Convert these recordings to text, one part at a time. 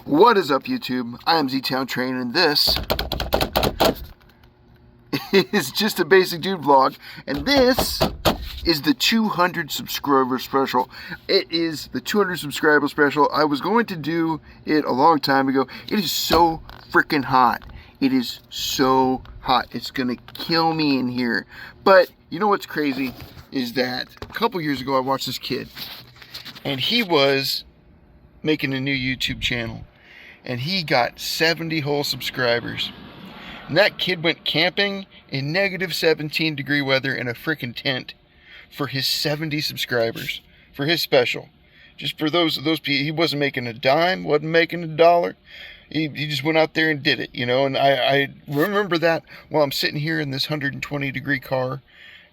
What is up, YouTube? I am Z-Town Train, and this is just a basic dude vlog, and this is the 200 subscriber special. It is the 200 subscriber special. I was going to do it a long time ago. It is so freaking hot. It is so hot. It's gonna kill me in here. But you know what's crazy is that a couple years ago I watched this kid, and he was making a new YouTube channel, and he got 70 whole subscribers. And that kid went camping in negative 17 degree weather in a freaking tent for his 70 subscribers, for his special. Just for those people, he wasn't making a dime, wasn't making a dollar. He just went out there and did it, you know. And I remember that while I'm sitting here in this 120 degree car,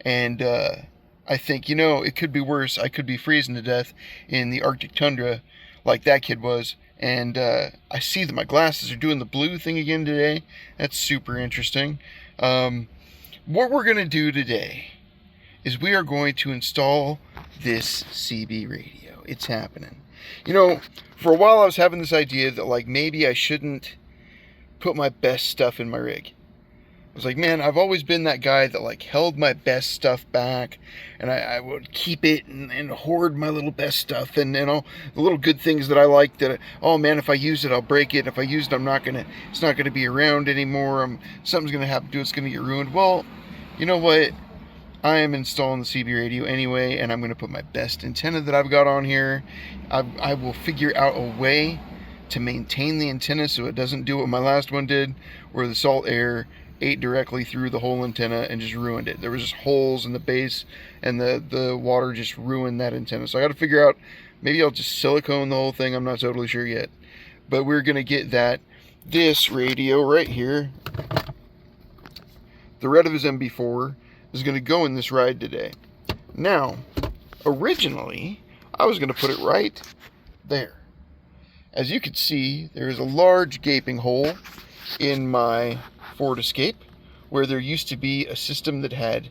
and I think, you know, it could be worse. I could be freezing to death in the Arctic tundra like that kid was. And I see that my glasses are doing the blue thing again today. That's super interesting. What we're going to do today is we are going to install this CB radio. It's happening. You know, for a while I was having this idea that, like, maybe I shouldn't put my best stuff in my rig. I was like, man, I've always been that guy that, like, held my best stuff back, and I would keep it and hoard my little best stuff and all the little good things that I like that, oh man, if I use it, I'll break it. If I use it, it's not gonna be around anymore. Something's gonna happen to it. It's gonna get ruined. Well, you know what? I am installing the CB radio anyway, and I'm gonna put my best antenna that I've got on here. I will figure out a way to maintain the antenna so it doesn't do what my last one did, where the salt air ate directly through the whole antenna and just ruined it. There was just holes in the base, and the water just ruined that antenna. So I got to figure out, maybe I'll just silicone the whole thing. I'm not totally sure yet, but we're gonna get this radio right here, the red of his MB4, is gonna go in this ride today. Now, originally I was gonna put it right there. As you can see, there is a large gaping hole in my Ford Escape, where there used to be a system that had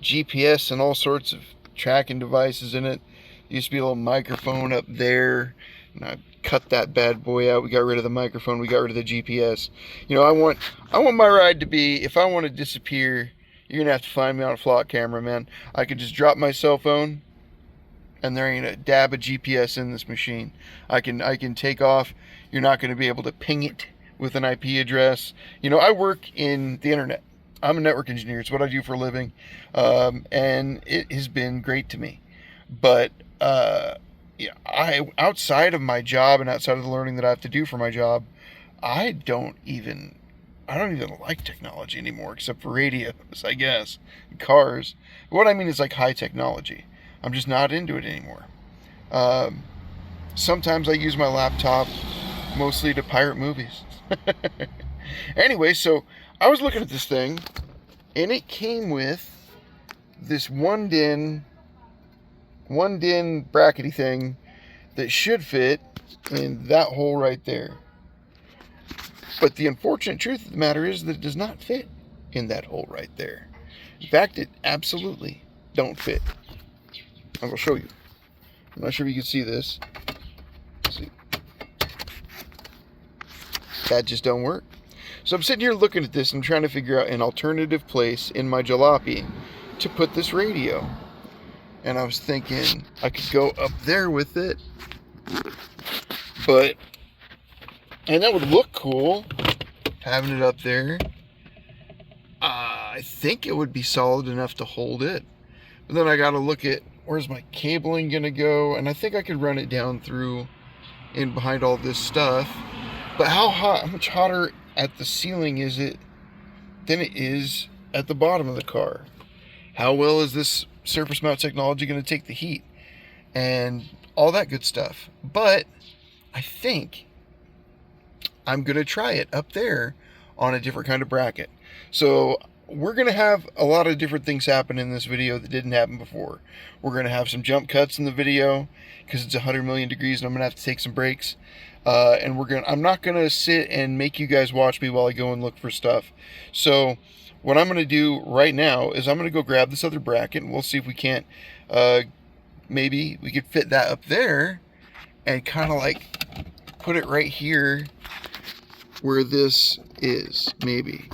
GPS and all sorts of tracking devices in it. There used to be a little microphone up there, and I cut that bad boy out. We got rid of the microphone, we got rid of the GPS. You know, I want my ride to be, if I want to disappear, you're gonna have to find me on a flock camera, man. I could just drop my cell phone, and there ain't a dab of GPS in this machine. I can take off. You're not gonna be able to ping it with an IP address. You know, I work in the internet. I'm a network engineer. It's what I do for a living, and it has been great to me. But yeah, outside of my job and outside of the learning that I have to do for my job, I don't even like technology anymore, except for radios, I guess, and cars. What I mean is like high technology. I'm just not into it anymore. Sometimes I use my laptop mostly to pirate movies. Anyway, so I was looking at this thing, and it came with this one din brackety thing that should fit in that hole right there. But the unfortunate truth of the matter is that it does not fit in that hole right there. In fact, it absolutely don't fit. I will show you. I'm not sure if you can see this. Let's see. That just don't work. So I'm sitting here looking at this and trying to figure out an alternative place in my jalopy to put this radio. And I was thinking I could go up there with it, and that would look cool, having it up there. I think it would be solid enough to hold it. But then I got to look at, where's my cabling going to go? And I think I could run it down through in behind all this stuff. But how much hotter at the ceiling is it than it is at the bottom of the car? How well is this surface mount technology going to take the heat? And all that good stuff. But I think I'm going to try it up there on a different kind of bracket. So we're going to have a lot of different things happen in this video that didn't happen before. We're going to have some jump cuts in the video because it's 100 million degrees and I'm going to have to take some breaks. And I'm not going to sit and make you guys watch me while I go and look for stuff. So what I'm going to do right now is I'm going to go grab this other bracket, and we'll see if we can't, maybe we could fit that up there and kind of like put it right here where this is, maybe.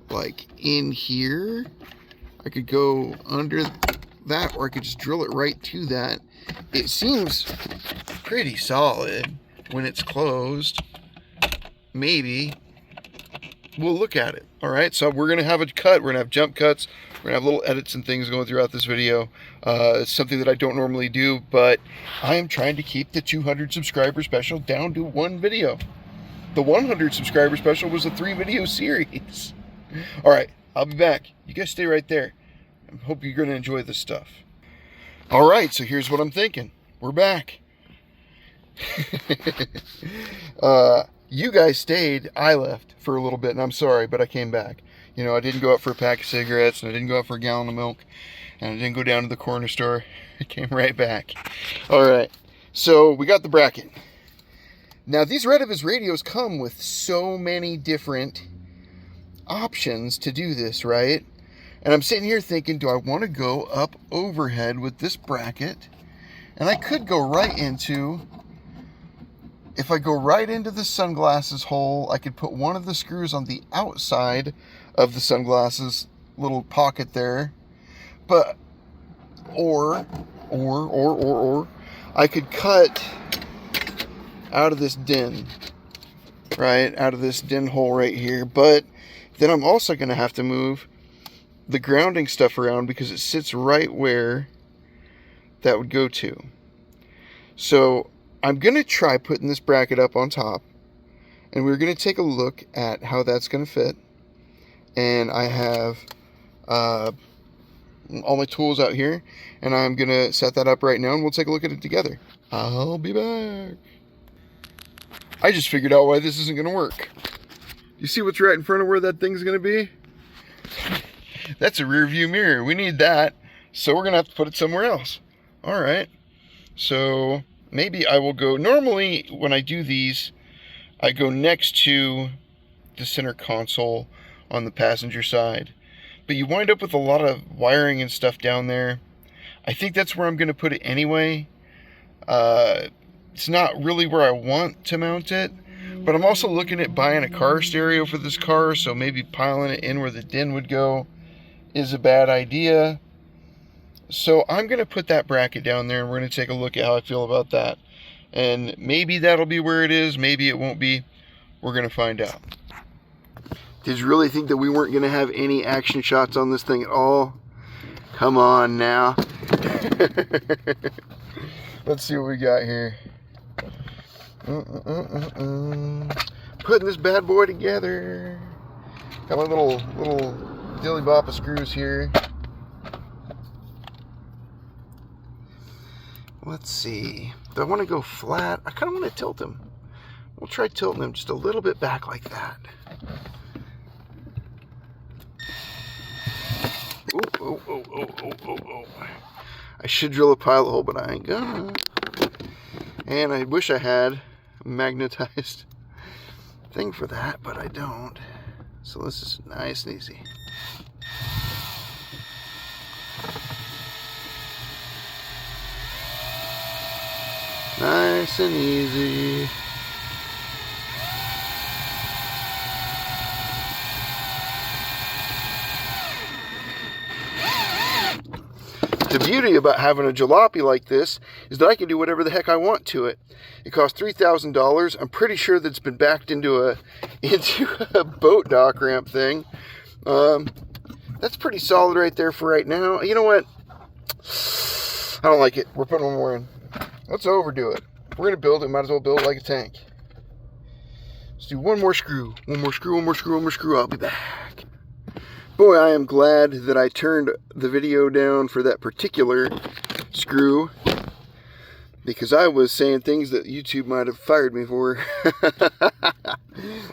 Like in here. I could go under that, or I could just drill it right to that. It seems pretty solid when it's closed. Maybe. We'll look at it. All right, so we're going to have a cut. We're going to have jump cuts. We're going to have little edits and things going throughout this video. It's something that I don't normally do, but I am trying to keep the 200 subscriber special down to one video. The 100 subscriber special was a 3-video series. All right, I'll be back. You guys stay right there. I hope you're going to enjoy this stuff. All right, so here's what I'm thinking. We're back. You guys stayed. I left for a little bit, and I'm sorry, but I came back. You know, I didn't go out for a pack of cigarettes, and I didn't go out for a gallon of milk, and I didn't go down to the corner store. I came right back. All right, so we got the bracket. Now, these Jabdv radios come with so many different options to do this, right? And I'm sitting here thinking, do I want to go up overhead with this bracket? And I could go right into, if I go right into the sunglasses hole, I could put one of the screws on the outside of the sunglasses little pocket there. But, or, I could cut out of this din, right? Out of this din hole right here. But then I'm also going to have to move the grounding stuff around because it sits right where that would go to. So I'm going to try putting this bracket up on top, and we're going to take a look at how that's going to fit. And I have all my tools out here, and I'm going to set that up right now, and we'll take a look at it together. I'll be back. I just figured out why this isn't going to work. You see what's right in front of where that thing's going to be? That's a rear view mirror. We need that, so we're going to have to put it somewhere else. All right. So maybe I will go, normally when I do these, I go next to the center console on the passenger side. But you wind up with a lot of wiring and stuff down there. I think that's where I'm going to put it anyway. It's not really where I want to mount it. But I'm also looking at buying a car stereo for this car, so maybe piling it in where the din would go is a bad idea. So I'm going to put that bracket down there, and we're going to take a look at how I feel about that. And maybe that'll be where it is, maybe it won't be. We're going to find out. Did you really think that we weren't going to have any action shots on this thing at all? Come on now. Let's see what we got here. Putting this bad boy together. Got my little dilly bop of screws here. Let's see. Do I want to go flat? I kind of want to tilt them. We'll try tilting them just a little bit back like that. Oh. I should drill a pilot hole, but I ain't gonna. And I wish I had a magnetized thing for that, but I don't. So this is nice and easy. Nice and easy. The beauty about having a jalopy like this is that I can do whatever the heck I want to it. It costs $3,000. I'm pretty sure that it's been backed into a boat dock ramp thing. That's pretty solid right there for right now. You know what? I don't like it. We're putting one more in. Let's overdo it. We're going to build it. Might as well build it like a tank. Let's do one more screw. One more screw. I'll be back. Boy, I am glad that I turned the video down for that particular screw, because I was saying things that YouTube might have fired me for.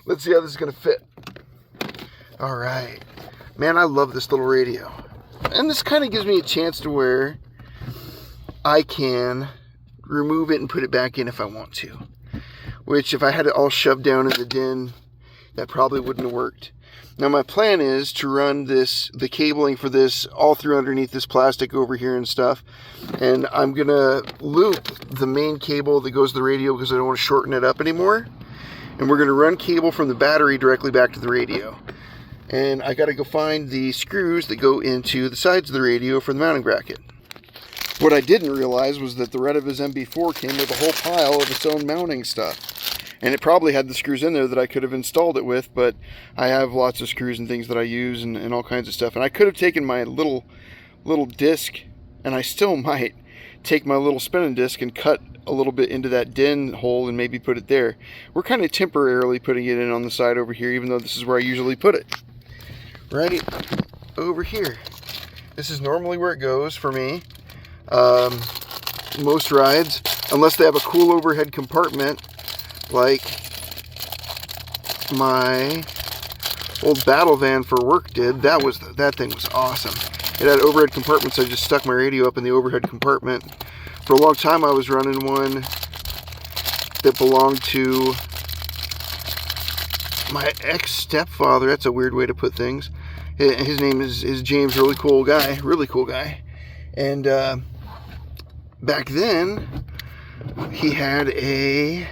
Let's see how this is going to fit. All right. Man, I love this little radio. And this kind of gives me a chance to where I can remove it and put it back in if I want to. Which, if I had it all shoved down in the din, that probably wouldn't have worked. Now my plan is to run the cabling for this all through underneath this plastic over here and stuff. And I'm going to loop the main cable that goes to the radio because I don't want to shorten it up anymore. And we're going to run cable from the battery directly back to the radio. And I got to go find the screws that go into the sides of the radio for the mounting bracket. What I didn't realize was that the Jabdv MB4 came with a whole pile of its own mounting stuff. And it probably had the screws in there that I could have installed it with, but I have lots of screws and things that I use and all kinds of stuff. And I could have taken my little disc, and I still might take my little spinning disc and cut a little bit into that DIN hole and maybe put it there. We're kind of temporarily putting it in on the side over here, even though this is where I usually put it. Right over here. This is normally where it goes for me. Most rides, unless they have a cool overhead compartment, like my old battle van for work did. That thing was awesome. It had overhead compartments. I just stuck my radio up in the overhead compartment. For a long time I was running one that belonged to my ex-stepfather. That's a weird way to put things. His name is James. Really cool guy. And back then he had a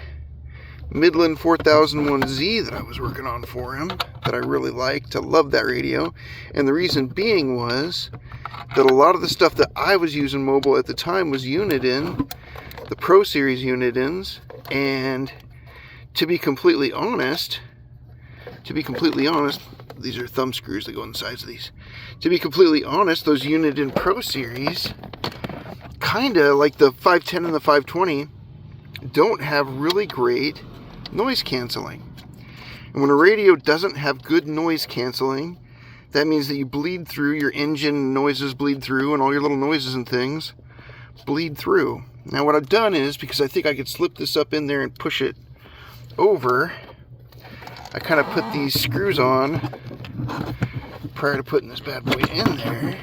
Midland 4001Z that I was working on for him that I really liked. I loved that radio. And the reason being was that a lot of the stuff that I was using mobile at the time was unit-in, the Pro Series unit-ins. And to be completely honest, these are thumb screws that go on the sides of these. To be completely honest, those unit-in Pro Series, kinda like the 510 and the 520, don't have really great noise canceling. And when a radio doesn't have good noise canceling, that means that you bleed through, your engine noises bleed through, and all your little noises and things bleed through. Now what I've done is, because I think I could slip this up in there and push it over, I kind of put these screws on prior to putting this bad boy in there.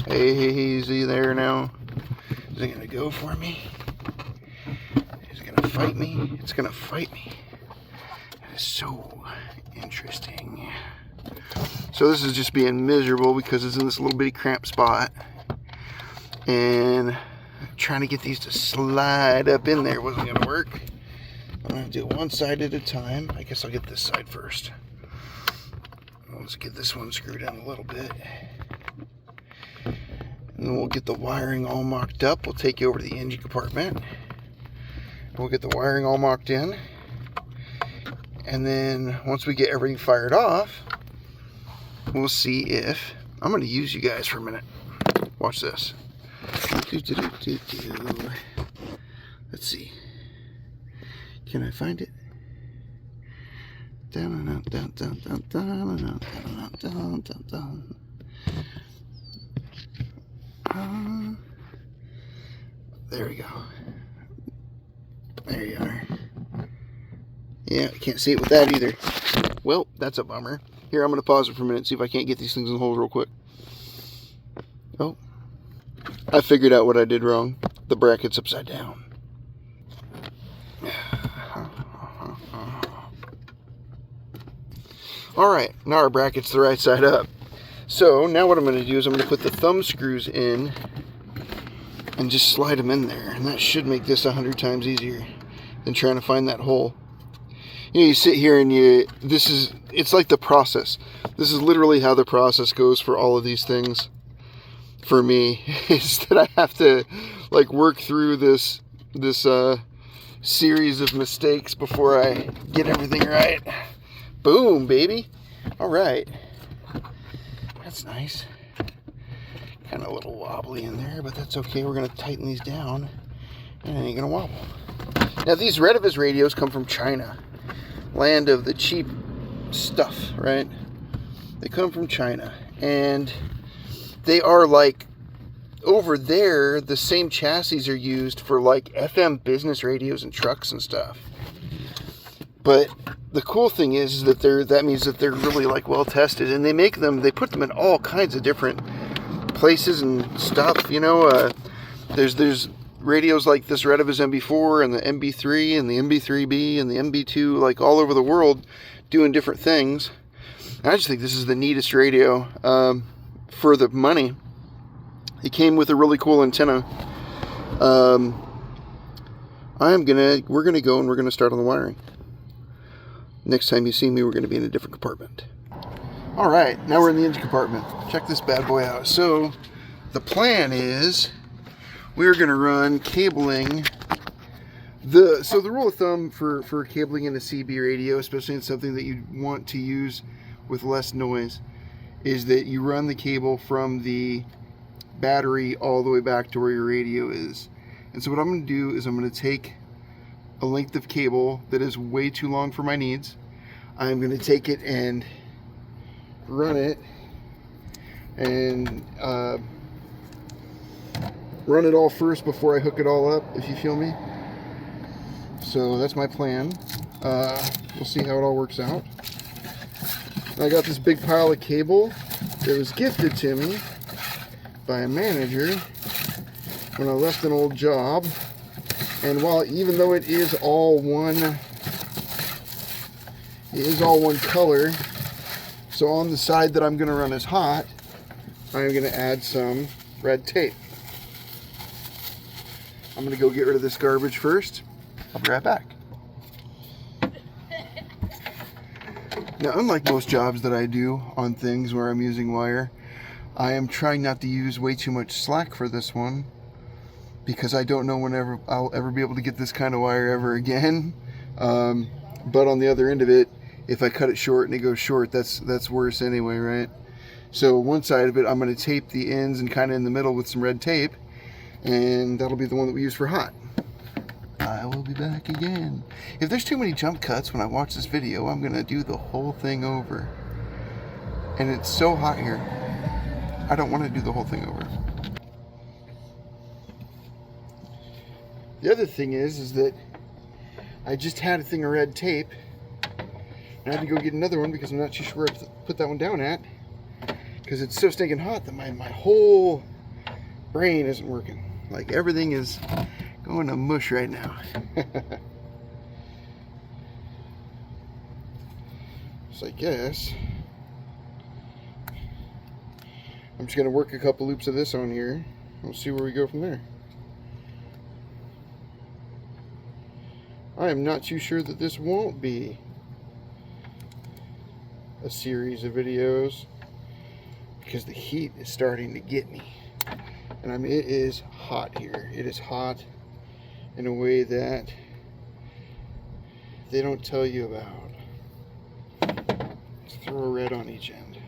Hey, easy there now. Is it going to go for me? Is it going to fight me? It's going to fight me. That is so interesting. So this is just being miserable because it's in this little bitty cramped spot. And trying to get these to slide up in there wasn't going to work. I'm going to do it one side at a time. I guess I'll get this side first. Let's get this one screwed in a little bit. And then we'll get the wiring all mocked up. We'll take you over to the engine compartment. We'll get the wiring all mocked in. And then once we get everything fired off, we'll see if... I'm going to use you guys for a minute. Watch this. Let's see. Can I find it? There we go. There you are. Yeah, I can't see it with that either. Well, that's a bummer. Here, I'm going to pause it for a minute and see if I can't get these things in the holes real quick. Oh. I figured out what I did wrong. The bracket's upside down. Alright, now our bracket's the right side up. So, now what I'm going to do is I'm going to put the thumb screws in and just slide them in there. And that should make this 100 times easier than trying to find that hole. You know, you sit here and it's like the process. This is literally how the process goes for all of these things. For me, is that I have to like work through this series of mistakes before I get everything right. Boom, baby. All right. That's nice. Kind of a little wobbly in there, but that's okay. We're going to tighten these down, and it ain't going to wobble. Now, these Jabdv radios come from China. Land of the cheap stuff, right? They come from China. And they are like, over there, the same chassis are used for like FM business radios and trucks and stuff. But the cool thing is that that means that they're really like well tested, and they put them in all kinds of different places and stuff. You know, there's radios like this Jabdv MB4 and the MB3 and the MB3B and the MB2, like all over the world doing different things. I just think this is the neatest radio for the money. It came with a really cool antenna. We're gonna go and we're gonna start on the wiring. Next time you see me, we're gonna be in a different compartment. All right, now we're in the engine compartment. Check this bad boy out. So the plan is we're gonna run cabling. So the rule of thumb for cabling in a CB radio, especially in something that you want to use with less noise, is that you run the cable from the battery all the way back to where your radio is. And so what I'm going to do is I'm going to take a length of cable that is way too long for my needs. I'm going to take it and run it and run it all first before I hook it all up, if you feel me. So that's my plan. We'll see how it all works out. I got this big pile of cable that was gifted to me by a manager when I left an old job. And even though it is all one color, so on the side that I'm going to run as hot, I'm going to add some red tape. I'm going to go get rid of this garbage first. I'll be right back. Now, unlike most jobs that I do on things where I'm using wire, I am trying not to use way too much slack for this one, because I don't know whenever I'll ever be able to get this kind of wire ever again. But on the other end of it, if I cut it short and it goes short, that's worse anyway, right? So one side of it, I'm going to tape the ends and kind of in the middle with some red tape, and that'll be the one that we use for hot. I will be back again. If there's too many jump cuts when I watch this video, I'm going to do the whole thing over. And it's so hot here, I don't want to do the whole thing over. The other thing is that I just had a thing of red tape, and I had to go get another one because I'm not too sure where to put that one down at, because it's so stinking hot that my whole brain isn't working. Like, everything is going to mush right now. So I guess I'm just going to work a couple loops of this on here. We'll see where we go from there. I am not too sure that this won't be a series of videos, because the heat is starting to get me. And I mean, it is hot here. It is hot in a way that they don't tell you about. Let's throw a red on each end.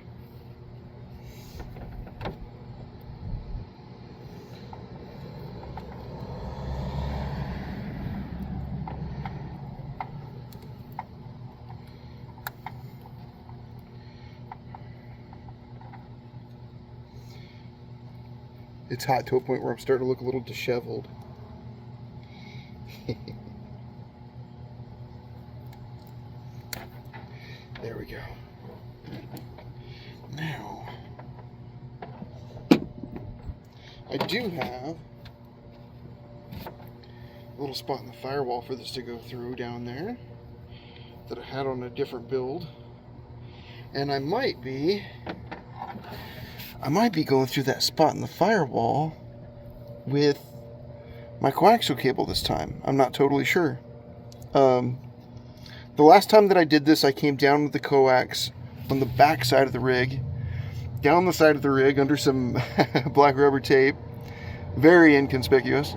It's hot to a point where I'm starting to look a little disheveled. There we go. Now, I do have a little spot in the firewall for this to go through down there that I had on a different build. And I might be going through that spot in the firewall with my coaxial cable this time. I'm not totally sure. The last time that I did this, I came down with the coax on the back side of the rig, down the side of the rig under some black rubber tape, very inconspicuous,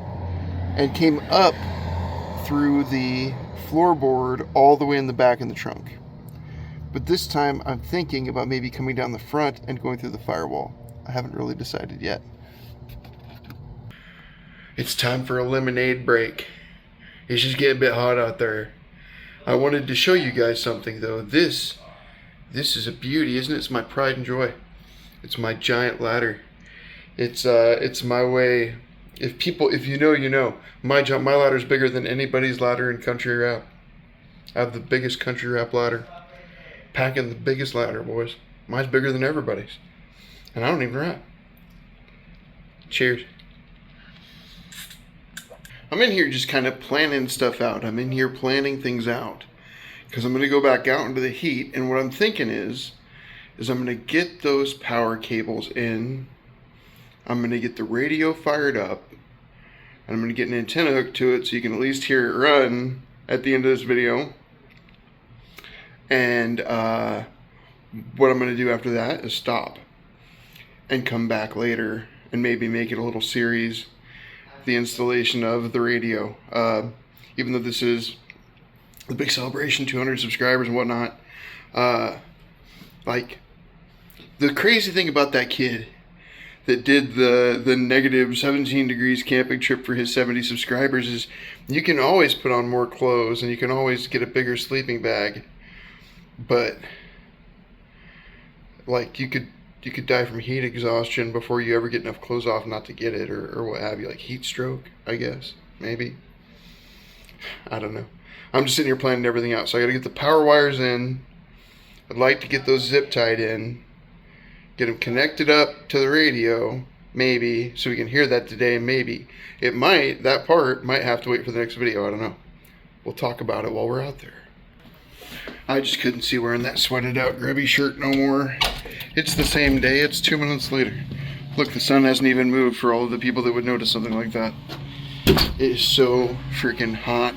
and came up through the floorboard all the way in the back in the trunk. But this time I'm thinking about maybe coming down the front and going through the firewall. I haven't really decided yet. It's time for a lemonade break. It's just getting a bit hot out there. I wanted to show you guys something though. This is a beauty, isn't it? It's my pride and joy. It's my giant ladder. It's my way. If you know, you know. My ladder is bigger than anybody's ladder in country rap. I have the biggest country rap ladder. Packing the biggest ladder, boys. Mine's bigger than everybody's. And I don't even rap. Cheers. I'm in here just kind of planning stuff out. I'm in here planning things out. Because I'm going to go back out into the heat. And what I'm thinking is is I'm going to get those power cables in. I'm going to get the radio fired up. And I'm going to get an antenna hooked to it so you can at least hear it run at the end of this video. And what I'm going to do after that is stop and come back later and maybe make it a little series, the installation of the radio. Even though this is a big celebration, 200 subscribers and whatnot, like, the crazy thing about that kid that did the negative 17 degrees camping trip for his 70 subscribers is you can always put on more clothes and you can always get a bigger sleeping bag, but like you could die from heat exhaustion before you ever get enough clothes off not to get it, or what have you, like heat stroke, I guess, maybe. I don't know. I'm just sitting here planning everything out. So I got to get the power wires in. I'd like to get those zip tied in, get them connected up to the radio, maybe, so we can hear that today. Maybe that part might have to wait for the next video. I don't know. We'll talk about it while we're out there. I just couldn't see wearing that sweated out grubby shirt no more. It's the same day. It's 2 minutes later. Look, the sun hasn't even moved for all of the people that would notice something like that. It is so freaking hot.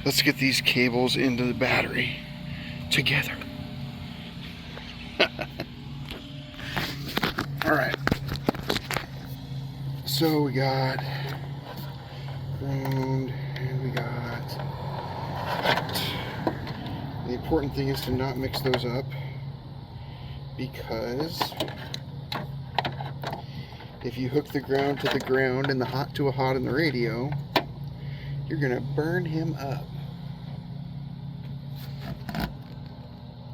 Let's get these cables into the battery together. Alright. So we got ground and we got that. The important thing is to not mix those up, because if you hook the ground to the ground and the hot to a hot in the radio, you're gonna burn him up.